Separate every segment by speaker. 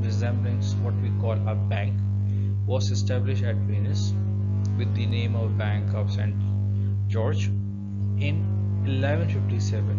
Speaker 1: resembling what we call a bank was established at Venice with the name of Bank of St. George in 1157,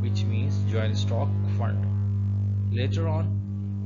Speaker 1: which means joint stock fund. Later on,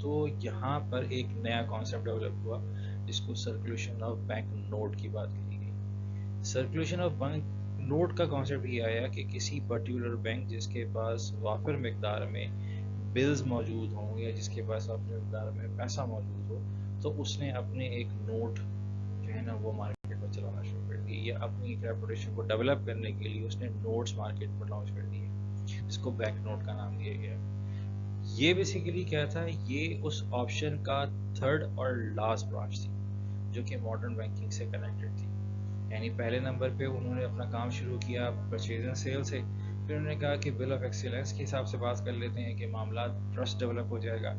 Speaker 1: تو یہاں پر ایک نیا concept develop ہوا جس کو circulation of bank note کی بات کری گئی. سرکولیشن آف بینک نوٹ کا کانسیپٹ یہ آیا کہ کسی پرٹیکولر بینک جس کے پاس وافر مقدار میں بلز موجود ہوں یا جس کے پاس وافر مقدار میں پیسہ موجود ہو تو اس نے اپنے ایک نوٹ جو ہے نا وہ مارکیٹ میں چلانا شروع کر دی, یا اپنی ایک ریپوٹیشن کو ڈیولپ کرنے کے لیے اس نے نوٹس مارکیٹ پر لانچ کر دیے جس کو بینک نوٹ کا نام دیا گیا. یہ بیسیکلی کیا تھا, یہ اس آپشن کا تھرڈ اور لاسٹ برانچ تھی جو کہ ماڈرن بینکنگ سے کنیکٹڈ تھی. یعنی پہلے نمبر پہ انہوں نے اپنا کام شروع کیا پرچیز اینڈ سیل سے, پھر انہوں نے کہا کہ بل آف ایکسیلنس کے حساب سے بات کر لیتے ہیں کہ معاملات ٹرسٹ ڈیولپ ہو جائے گا.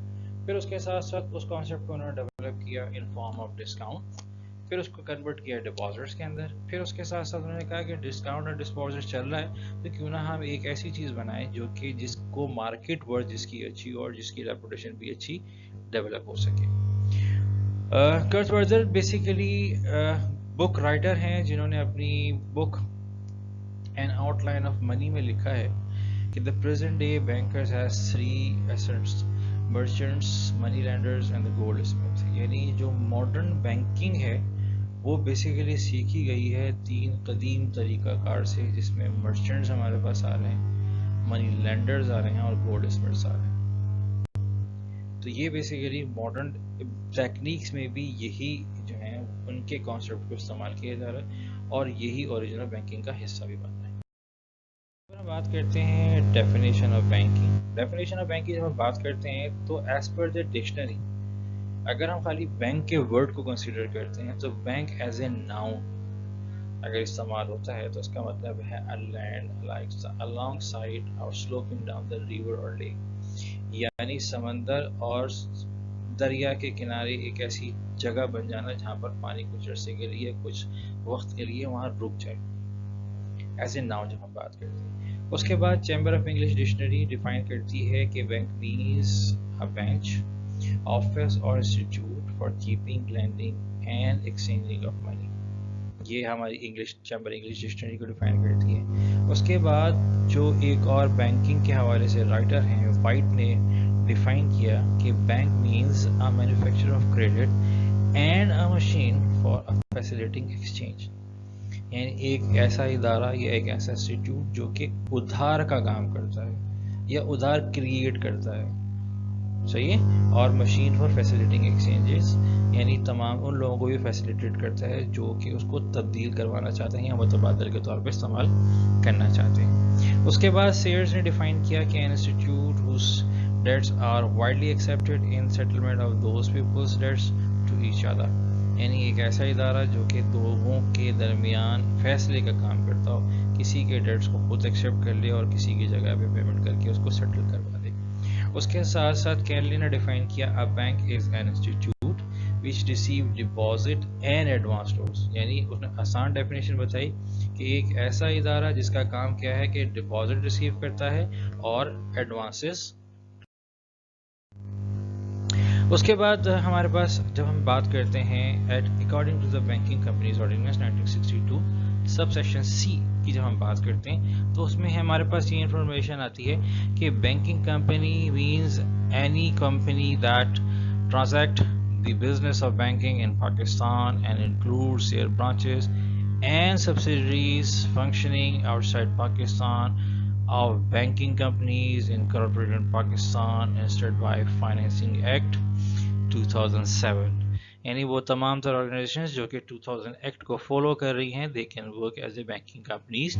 Speaker 1: پھر اس کے ساتھ ساتھ اس کانسیپٹ کو انہوں نے ڈیولپ کیا ان فارم آف ڈسکاؤنٹ, پھر اس کو کنورٹ کیا ڈپازٹس کے اندر. پھر اس کے ساتھ ساتھ انہوں نے کہا کہ ڈسکاؤنٹ اور ڈپازٹ چل رہا ہے تو کیوں نہ ہم ایک ایسی چیز بنائیں جو کہ جس کو مارکیٹ ورتھ جس کی اچھی اور جس کی ریپوٹیشن بھی اچھی ڈیولپ ہو سکے. کرت ورزر بیسیکلی بک رائٹر ہیں جنہوں نے اپنی book an outline of money میں لکھا ہے کہ the present day bankers has three assets: merchants, money lenders and the goldsmith. یعنی جو ماڈرن بینکنگ ہے وہ بیسیکلی سیکھی گئی ہے تین قدیم طریقہ کار سے, جس میں مرچنٹس ہمارے پاس آ رہے ہیں, منی لینڈرز آ رہے ہیں اور گولڈ اسمتھس آ رہے ہیں. تو یہ بیسیکلی ماڈرن ٹیکنیکس میں بھی یہی جو ہیں ان کے کانسیپٹ کو استعمال کیا جا رہا ہے اور یہی اوریجنل بینکنگ کا حصہ بھی بن رہا ہے. اگر ہم بات کرتے ہیں ڈیفینیشن آف بینکنگ جب ہم بات کرتے ہیں تو ایز پر دا ڈکشنری اگر ہم خالی بینک کے ورڈ کو کنسیڈر کرتے ہیں تو بینک ایز اے ناؤن اگر استعمال ہوتا ہے تو اس کا مطلب ہے a land alongside or sloping down the river or lake, یعنی سمندر اور دریا کے کنارے ایک ایسی جگہ بن جانا جہاں پر پانی کچھ عرصے کے لیے کچھ وقت کے لیے وہاں رک جائے, ایز اے ناؤن جب ہم بات کرتے ہیں. اس کے بعد chamber of English dictionary define کرتی ہے کہ bank means a bench, office اور institute for keeping, lending and exchanging of money. یہ ہماری چیمبر انگلش ڈکشنری کو ڈیفائن کرتی ہے. اس کے بعد جو ایک اور بینکنگ کے حوالے سے رائٹر ہیں وائٹ نے ڈیفائن کیا کہ bank means a manufacture of credit and a machine for facilitating exchange. یعنی ایک ایسا ادارہ یا ایک ایسا انسٹیٹیوٹ جو کہ ادھار کا کام کرتا ہے یا ادھار کریٹ کرتا ہے, صحیح ہے, اور مشین فار فیسیلیٹنگ ایکسچینجز یعنی تمام ان لوگوں کو بھی فیسیلیٹیٹ کرتا ہے جو کہ اس کو تبدیل کروانا چاہتے ہیں یا متبادل کے طور پہ استعمال کرنا چاہتے ہیں. اس کے بعد سیئرز نے ڈیفائن کیا کہ an institute whose debts are widely accepted in settlement of those people's debts to each other. یعنی ایک ایسا ادارہ جو کہ لوگوں کے درمیان فیصلے کا کام کرتا ہو, کسی کے ڈیٹس کو خود ایکسیپٹ کر لے اور کسی کی جگہ پہ پیمنٹ کر کے اس کو سیٹل کروا دے. اس کے ساتھ ساتھ کینلی نے ڈیفائن کیا a bank is an institute which receive deposit and advance loans. یعنی اس نے آسان ڈیفینیشن بتائی کہ ایک ایسا ادارہ جس کا کام کیا ہے کہ ڈپازٹ ریسیو کرتا ہے اور ایڈوانسز. اس کے بعد ہمارے پاس جب ہم بات کرتے ہیں according to the banking companies ordinance 1962 sub section C کی جب ہم بات کرتے ہیں تو اس میں ہمارے پاس یہ انفارمیشن آتی ہے کہ banking company means any company that transact the business of banking in Pakistan and includes their branches and subsidiaries functioning outside Pakistan of banking companies incorporated in Pakistan instead by Financing Act 2007. یعنی وہ تمام تر organisations جو کہ 2000 act کو follow کر رہی ہیں they can work as a banking companies.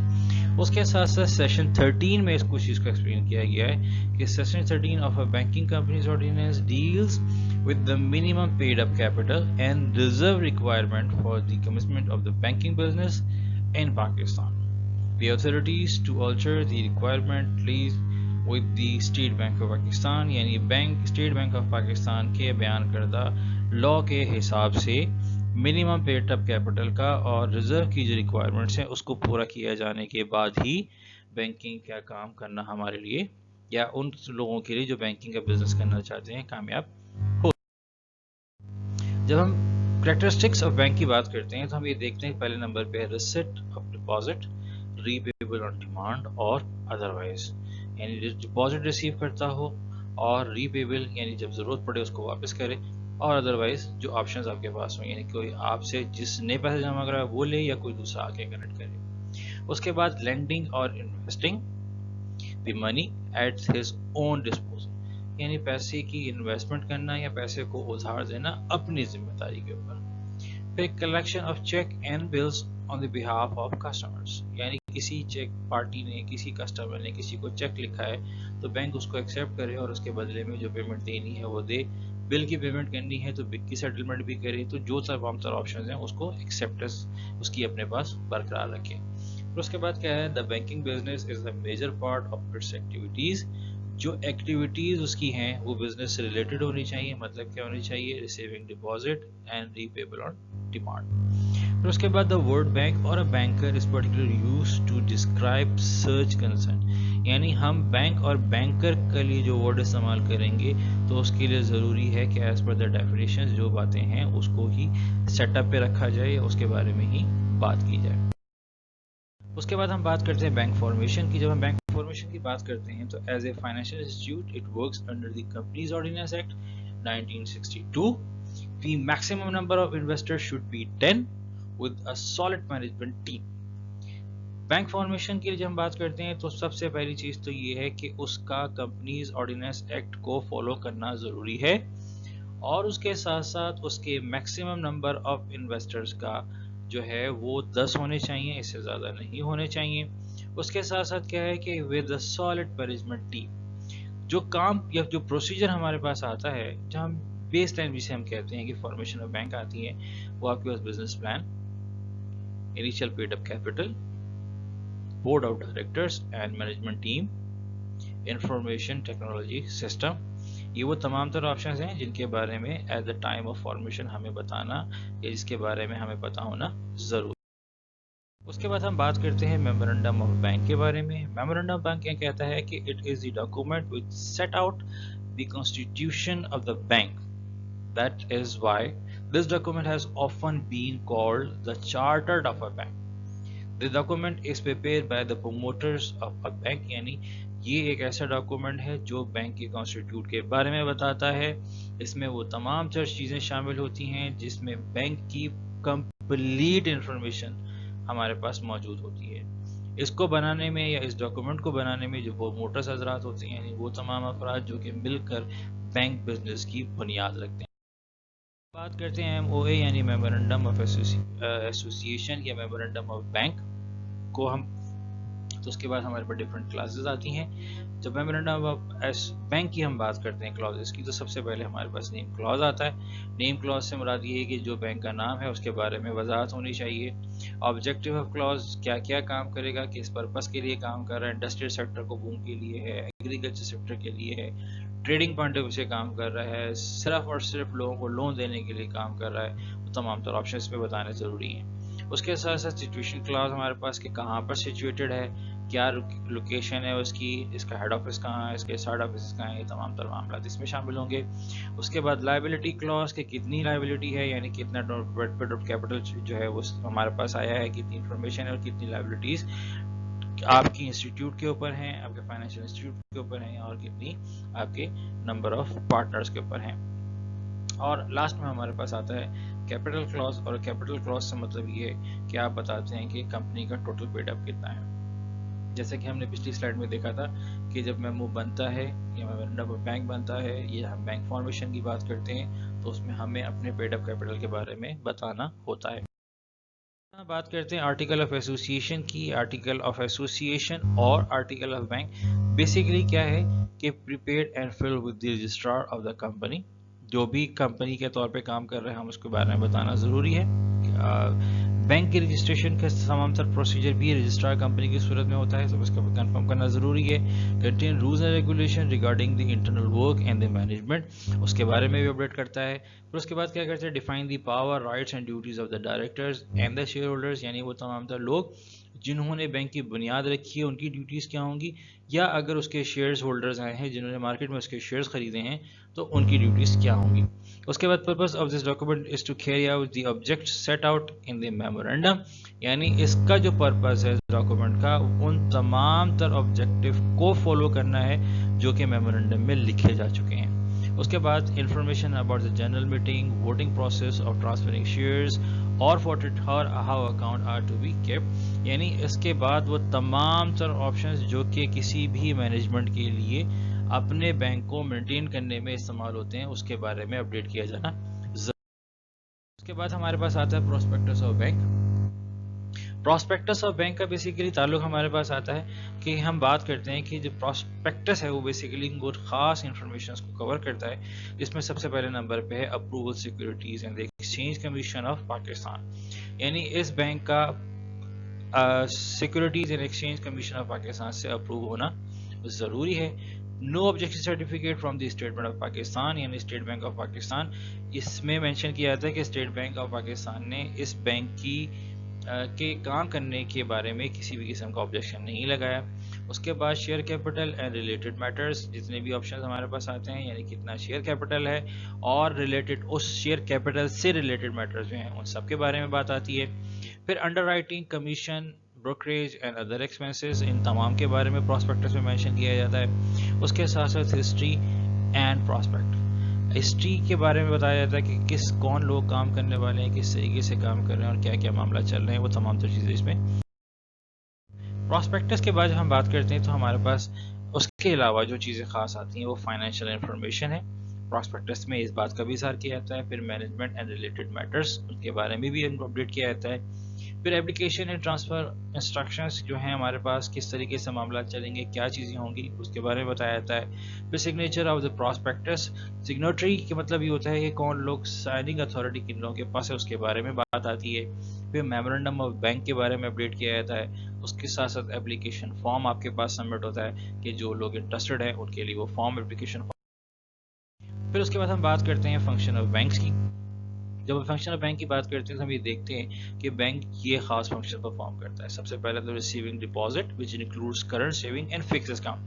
Speaker 1: اس کے ساتھ ساتھ سیشن 13 میں اس کو چیز کو ایکسپلین کیا گیا ہے کہ session 13 of a banking companies ordinance deals with the minimum paid up capital and reserve requirement for the commencement of the banking business in Pakistan. The authorities to alter the requirement lies with the State Bank of Pakistan. یعنی State Bank of Pakistan کے بیان کردہ law کے حساب سے minimum paid up capital کا اور reserve کی جو ریکوائرمنٹس ہیں اس کو پورا کیا جانے کے بعد ہی بینکنگ کا کام کرنا ہمارے لیے یا ان لوگوں کے لیے جو بینکنگ کا بزنس کرنا چاہتے ہیں کامیاب ہو. جب ہم کریکٹرسٹکس آف بینک کی بات کرتے ہیں تو ہم یہ دیکھتے ہیں پہلے نمبر پہ receipt of deposit, repayable on demand اور otherwise. یعنی ڈپازٹ ریسیو کرتا ہو اور ریپیبل یعنی جب ضرورت پڑے اس کو واپس کرے، اور ادروائز جو آپشنز آپ کے پاس ہوں، یعنی کوئی آپ سے جس نے پیسے جمع کرا وہ لے یا کوئی دوسرا آ کے کلیکٹ کرے۔ اس کے بعد لینڈنگ اور investing the money at his own disposal, یعنی پیسے کی انویسٹمنٹ کرنا یا پیسے کو ادھار دینا اپنی ذمہ داری کے اوپر۔ پھر collection of check and bills on the behalf of customers, یعنی کسی چیک پارٹی نے، کسی کسٹمر نے کسی کو چیک لکھا ہے تو بینک اس کو ایکسیپٹ کرے اور اس کے بدلے میں جو پیمنٹ دینی ہے وہ دے، بل کی پیمنٹ کرنی ہے تو بل کی سیٹلمنٹ بھی کرے، تو جو تمام تر آپشنز ہیں اس کو ایکسیپٹنس اس کی اپنے پاس برقرار رکھے۔ پھر اس کے بعد کیا ہے، the banking business is the major part of its activities, جو ایکٹیویٹیز اس کی ہیں وہ بزنس سے ریلیٹڈ ہونی چاہیے، مطلب کیا ہونی چاہیے، receiving deposit and repayable on demand. پھر اس کے بعد دا ورڈ بینک اور banker is particularly used to describe such concern, یعنی ہم بینک اور بینکر کے لیے جو ورڈ استعمال کریں گے تو اس کے لیے ضروری ہے کہ ایز پر دا ڈیفینیشن جو باتیں ہیں اس کو ہی سیٹ اپ پہ رکھا جائے یا اس کے بارے میں ہی بات کی جائے۔ اس کے بعد ہم بات کرتے ہیں بینک فارمیشن کی۔ جب ہم بینک فارمیشن کی بات کرتے ہیں تو as a financial institute it works under the companies ordinance act 1962۔ The maximum number of investors should be 10 with a solid management team۔ Bank formation کی جب ہم بات کرتے ہیں تو سب سے پہلی چیز تو یہ ہے کہ اس کا کمپنیز آرڈیننس ایکٹ کو فالو کرنا ضروری ہے، اور اس کے ساتھ ساتھ اس کے میکسیمم نمبر آف انویسٹرز کا جو ہے وہ 10 ہونے چاہیے، اس سے زیادہ نہیں ہونے چاہیے۔ اس کے ساتھ ساتھ کیا ہے کہ with a solid management team، جو کام یا جو پروسیجر ہمارے پاس آتا ہے، جہاں بیس لائن جسے ہم کہتے ہیں کہ فارمیشن آف بینک آتی ہے، وہ آپ کے پاس business plan, initial paid up capital, board of directors and management team, information technology system, یہ وہ تمام تر آپشنز ہیں جن کے بارے میں at the time of formation ہمیں بتانا یا جس کے بارے میں ہمیں پتا ہونا ضروری۔ اس کے بعد ہم بات کرتے ہیں میمورنڈم آف بینک کے بارے میں۔ میمورنڈم آف بینک یہ کہتا ہے کہ it is the document which set out the constitution of the bank. That is why this document has often been called the charter of a bank. The document is prepared by the promoters of a bank، یعنی یہ ایک ایسا document ہے جو bank کے constituted کے بارے میں بتاتا ہے۔ اس میں وہ تمام چار چیزیں شامل ہوتی ہیں جس میں بینک کی کمپلیٹ انفارمیشن ہمارے پاس موجود ہوتی ہے۔ اس کو بنانے میں یا اس ڈاکومنٹ کو بنانے میں جو پروموٹرز حضرات ہوتے ہیں، یعنی وہ تمام افراد جو کہ مل کر بینک بزنس کی بنیاد رکھتے ہیں۔ بات کرتے ہیں ایم او اے یعنی میمورنڈم آف ایسوسیشن یا میمورنڈم آف بینک کو ہم، تو اس کے بعد ہمارے پاس ڈفرینٹ کلاسز آتی ہیں۔ جب میمورنڈم آف بینک کی ہم بات کرتے ہیں کلازز کی، تو سب سے پہلے ہمارے پاس نیم کلاز آتا ہے۔ نیم کلاز سے مراد یہ ہے کہ جو بینک کا نام ہے اس کے بارے میں وضاحت ہونی چاہیے۔ آبجیکٹیو آف کلاز کیا کیا کام کرے گا، کس پرپس کے لیے کام کر رہا ہے، انڈسٹریل سیکٹر کو بوم کے لیے ہے، ایگریکلچر سیکٹر کے لیے ہے، ٹریڈنگ پوائنٹ آف ویو سے کام کر رہا ہے، صرف اور صرف لوگوں کو لون دینے کے لیے کام کر رہا ہے، وہ تمام تر آپشن اس میں بتانے ضروری ہیں۔ اس کے ساتھ ساتھ سچویشن کلاز ہمارے پاس کہ کہاں پر سچویٹڈ ہے، کیا لوکیشن ہے اس کی، اس کا ہیڈ آفس کہاں ہے، اس کے سائڈ آفس کہاں ہے، یہ تمام تر معاملات اس میں شامل ہوں گے۔ اس کے بعد لائبلٹی کلاز کہ کتنی لائبلٹی ہے، یعنی کتنا کیپٹل جو ہے وہ ہمارے پاس آیا ہے، کتنی انفارمیشن ہے اور کتنی لائبلٹیز آپ کی انسٹیٹیوٹ کے اوپر ہیں، آپ کے فائنینشیل انسٹیٹیوٹ کے اوپر ہیں، اور کتنی آپ کے نمبر آف پارٹنرز کے اوپر ہیں۔ اور لاسٹ میں ہمارے پاس آتا ہے کیپٹل کلاز، اور کیپٹل کلاز سے مطلب یہ ہے کہ آپ بتاتے ہیں کہ کمپنی کا ٹوٹل پیڈ اپ کتنا ہے۔ جیسے کہ ہم نے پچھلی سلائیڈ میں دیکھا تھا کہ جب میمو بنتا ہے یا میمورنڈم آف بینک بنتا ہے یا ہم بینک فارمیشن کی بات کرتے ہیں تو اس میں ہمیں اپنے پیڈ اپ کیپٹل کے بارے میں بتانا ہوتا ہے۔ بات کرتے ہیں آرٹیکل آف ایسوسیشن کی۔ آرٹیکل آف ایسوسیشن اور آرٹیکل آف بینک بیسیکلی کیا ہے کہ prepared and filed with the registrar of the company, جو بھی کمپنی کے طور پہ کام کر رہے ہیں ہم اس کے بارے میں بتانا ضروری ہے۔ بینک کی رجسٹریشن کا تمام تر پروسیجر بھی رجسٹرار کمپنی کی صورت میں ہوتا ہے، تو اس کو کنفرم کرنا ضروری ہے۔ Contain rules and regulation regarding the internal work and the management, اس کے بارے میں بھی اپڈیٹ کرتا ہے۔ پھر اس کے بعد کیا کرتے ہیں، define the power, rights and duties of the directors and the share holders, یعنی وہ تمام تر لوگ جنہوں نے بینک کی بنیاد رکھی ہے انکی ڈیوٹیز کیا ہوں گی, یا اگر اس کے شیئرز ہولڈرز آئے ہیں جنہوں نے مارکیٹ میں اس کے شیئرز خریدے ہیں تو ان کی ڈیوٹیز کیا ہوں گی. اس کے بعد purpose of this document is to carry out the object set out in the memorandum, یعنی اس کا جو پرپز ہے ڈاکومنٹ کا ان تمام تر آبجیکٹو کو فالو کرنا ہے جو کہ میمورینڈم میں لکھے جا چکے ہیں. اس کے بعد information about the general meeting, voting process of transferring shares اور how account are to be kept, یعنی اس کے بعد وہ تمام تر آپشنز جو کہ کسی بھی مینجمنٹ کے لیے اپنے بینک کو مینٹین کرنے میں استعمال ہوتے ہیں اس کے بارے میں اپڈیٹ کیا جانا ضروری. اس کے بعد ہمارے پاس آتا ہے prospectus of bank. Prospectus of bank کا بیسیکلی تعلق ہمارے پاس آتا ہے کہ ہم بات کرتے ہیں کہ جو پروسپیکٹس ہے وہ بیسیکلی کچھ خاص انفارمیشنز کو کور کرتا ہے, جس میں سب سے پہلے نمبر پہ ہے approval securities and exchange commission of Pakistan, یعنی اس بینک کا securities and exchange commission of Pakistan سے اپروو ہونا ضروری ہے. No objection certificate from the state bank of Pakistan, یعنی اسٹیٹ بینک آف پاکستان, اس میں مینشن کیا جاتا ہے کہ اسٹیٹ بینک آف پاکستان نے اس بینک کی کے کام کرنے کے بارے میں کسی بھی قسم کا آبجیکشن نہیں لگایا. اس کے بعد share capital and related matters, جتنے بھی آپشنز ہمارے پاس آتے ہیں یعنی کتنا شیئر کیپٹل ہے اور ریلیٹڈ اس شیئر کیپٹل سے ریلیٹڈ میٹرز جو ہیں ان سب کے بارے میں بات آتی ہے. پھر underwriting, commission, brokerage and other expenses, ان تمام کے بارے میں پراسپیکٹس میں مینشن کیا جاتا ہے. اس کے ساتھ ساتھ ہسٹری اینڈ پراسپیکٹ, ہسٹری کے بارے میں بتایا جاتا ہے کہ کون لوگ کام کرنے والے ہیں, کس طریقے سے کام کر رہے ہیں اور کیا کیا معاملہ چل رہے ہیں, وہ تمام تر چیزیں اس میں. پراسپیکٹس کے بعد جب ہم بات کرتے ہیں تو ہمارے پاس اس کے علاوہ جو چیزیں خاص آتی ہیں وہ فائنینشیل انفارمیشن ہے. پراسپیکٹس میں اس بات کا بھی اظہار کیا جاتا ہے. پھر مینجمنٹ اینڈ ریلیٹڈ میٹرز, ان کے بارے میں بھی اپڈیٹ کیا جاتا ہے. پھر ایپلیکیشن اینڈ ٹرانسفر انسٹرکشنز جو ہیں ہمارے پاس, کس طریقے سے معاملات چلیں گے, کیا چیزیں ہوں گی, اس کے بارے میں بتایا جاتا ہے. پھر signature of the prospectus, signatory کے مطلب یہ ہوتا ہے کہ کون لوگ سائننگ اتھارٹی کن لوگوں کے پاس ہے اس کے بارے میں بات آتی ہے. پھر میمورینڈم آف بینک کے بارے میں اپڈیٹ کیا جاتا ہے. اس کے ساتھ ساتھ اپلیکیشن فارم آپ کے پاس سبمٹ ہوتا ہے کہ جو لوگ انٹرسٹڈ ہیں ان کے لیے وہ فارم اپلیکیشن فارم. پھر اس کے بعد ہم بات کرتے ہیں فنکشن آف بینکس کی. جب ہم فنکشن آف بینک کی بات کرتے ہیں تو ہم یہ دیکھتے ہیں کہ بینک یہ خاص فنکشن پرفارم کرتا ہے. سب سے پہلے تو receiving deposit which includes current saving and fixed account.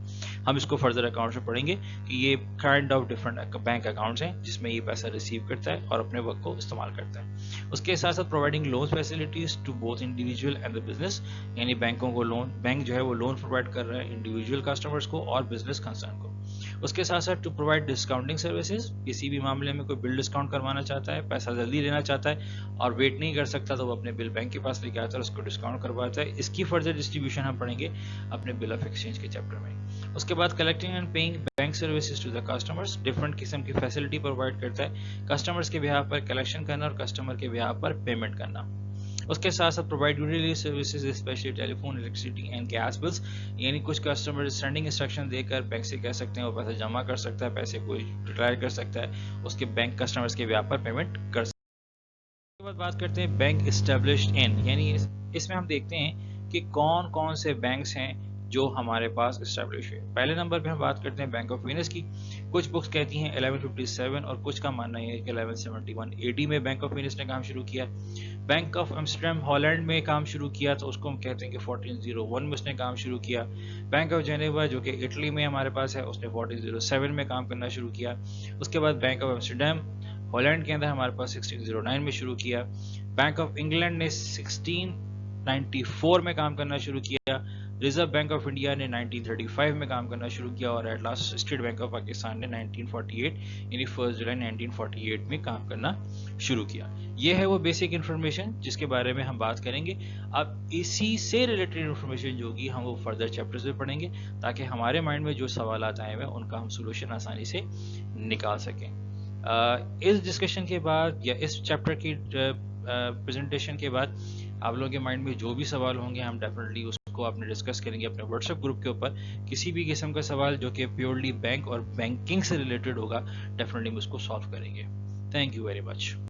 Speaker 1: ہم اس کو فردر اکاؤنٹس میں پڑھیں گے کہ یہ kind of different bank accounts ہیں جس میں یہ پیسہ ریسیو کرتا ہے اور اپنے وقت کو استعمال کرتا ہے. اس کے ساتھ ساتھ providing loan facilities to both individual and the business, یعنی بینکوں کو لون, بینک جو ہے وہ لون پرووائڈ کر رہا ہے انڈیویجول کسٹمرز کو اور بزنس کنسرن کو. اس کے ساتھ ساتھ ٹو پرووائڈ ڈسکاؤنٹنگ سروسز, کسی بھی معاملے میں کوئی بل ڈسکاؤنٹ کروانا چاہتا ہے, پیسہ جلدی لینا چاہتا ہے اور ویٹ نہیں کر سکتا تو وہ اپنے بل بینک کے پاس لے کے آتا ہے اور اس کو ڈسکاؤنٹ کرواتا ہے. اس کی فردر ڈسٹریبیوشن ہم پڑھیں گے اپنے بل آف ایکسچینج کے چیپٹر میں. اس کے بعد collecting and paying bank services to the customers, different قسم کی فیسلٹی پرووائڈ کرتا ہے. کسٹمرز کے بیہاف پر کلیکشن کرنا اور کسٹمر کے بیہاف پر پیمنٹ کرنا. اس کے ساتھ ساتھ provide utility services especially telephone, electricity and gas bills, یعنی کچھ کسٹمر سینڈنگ انسٹرکشن دے کر بینک سے کہہ سکتے ہیں وہ پیسے جمع کر سکتا ہے, پیسے کو ڈکلیئر کر سکتا ہے, اس کے بینک کسٹمرز کے بیہاف پر پیمنٹ کر سکتا ہے. اس کے بعد بات کرتے ہیں بینک اسٹیبلشڈ ان, یعنی اس میں ہم دیکھتے ہیں کہ کون کون سے بینکس ہیں جو ہمارے پاس اسٹیبلش ہے. پہلے نمبر پہ ہم بات کرتے ہیں بینک آف وینس کی. کچھ بکس کہتی ہیں 1157 اور کچھ کا ماننا ہے کہ 1171 AD میں بینک آف وینس نے کام شروع کیا. بینک آف امسٹرڈیم ہالینڈ میں کام شروع کیا تو اس کو ہم کہتے ہیں کہ 1401 میں اس نے کام شروع کیا. بینک آف جنیوا جو کہ اٹلی میں ہمارے پاس ہے اس نے 1407 میں کام کرنا شروع کیا. اس کے بعد بینک آف امسٹرڈیم ہالینڈ کے اندر ہمارے پاس 1609 میں شروع کیا. بینک آف انگلینڈ نے 1694 میں کام کرنا شروع کیا. ریزرو بینک آف انڈیا نے 1935 میں کام کرنا شروع کیا اور at last State bank of Pakistan نے 1948 یعنی 1 جولائی 1948 میں کام کرنا شروع کیا. یہ ہے وہ بیسک انفارمیشن جس کے بارے میں ہم بات کریں گے. اب اسی سے ریلیٹڈ انفارمیشن جو ہوگی ہم وہ فردر چیپٹرز میں پڑھیں گے تاکہ ہمارے مائنڈ میں جو سوالات آئے ہیں ان کا ہم سولوشن آسانی سے نکال سکیں. اس ڈسکشن کے بعد یا اس چیپٹر کی پریزنٹیشن کے بعد آپ لوگوں کے مائنڈ میں جو بھی سوال ہوں گے ہم ڈیفینیٹلی اس کو اپنے ڈسکس کریں گے اپنے واٹس ایپ گروپ کے اوپر. کسی بھی قسم کا سوال جو کہ پیورلی بینک اور بینکنگ سے ریلیٹڈ ہوگا ڈیفینیٹلی ہم اس کو سالو کریں گے. Thank you very much.